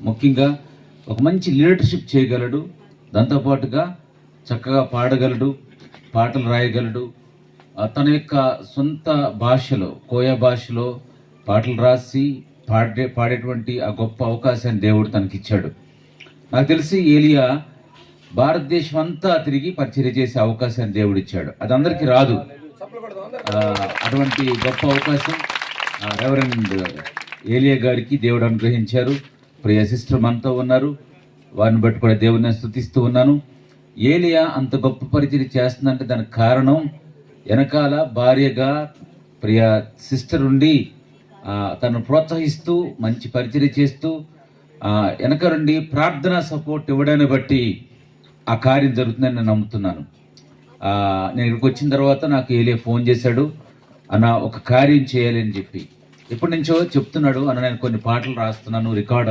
ముఖ్యంగా ఒక మంచి లీడర్షిప్ చేయగలడు, దాంతోపాటుగా చక్కగా పాడగలడు, పాటలు రాయగలడు. తన యొక్క సొంత భాషలో, కోయా భాషలో పాటలు రాసి పాడేటువంటి ఆ గొప్ప అవకాశాన్ని దేవుడు తనకిచ్చాడు. నాకు తెలిసి ఏలియా భారతదేశం అంతా తిరిగి పరిచర్య చేసే అవకాశాన్ని దేవుడు ఇచ్చాడు. అది అందరికీ రాదు. అటువంటి గొప్ప అవకాశం రెవరెండ్ ఏలియా గారికి దేవుడు అనుగ్రహించారు. ప్రియ సిస్టర్ మనతో ఉన్నారు, వారిని బట్టి కూడా దేవుడిని స్తుతిస్తూ ఉన్నాను. ఏలియా అంత గొప్ప పరిచర్య చేస్తుందంటే దానికి కారణం వెనకాల భార్యగా ప్రియ సిస్టర్ ఉండి తను ప్రోత్సహిస్తూ మంచి పరిచర్య చేస్తూ వెనక నుండి ప్రార్థనా సపోర్ట్ ఇవ్వడాన్ని బట్టి ఆ కార్యం జరుగుతుందని నేను నమ్ముతున్నాను. నేను ఇక్కడికి వచ్చిన తర్వాత నాకు ఏలియా ఫోన్ చేశాడు, అన్న ఒక కార్యం చేయాలి అని చెప్పి. ఎప్పటి నుంచో చెప్తున్నాడు, అన్న నేను కొన్ని పాటలు రాస్తున్నాను, రికార్డ్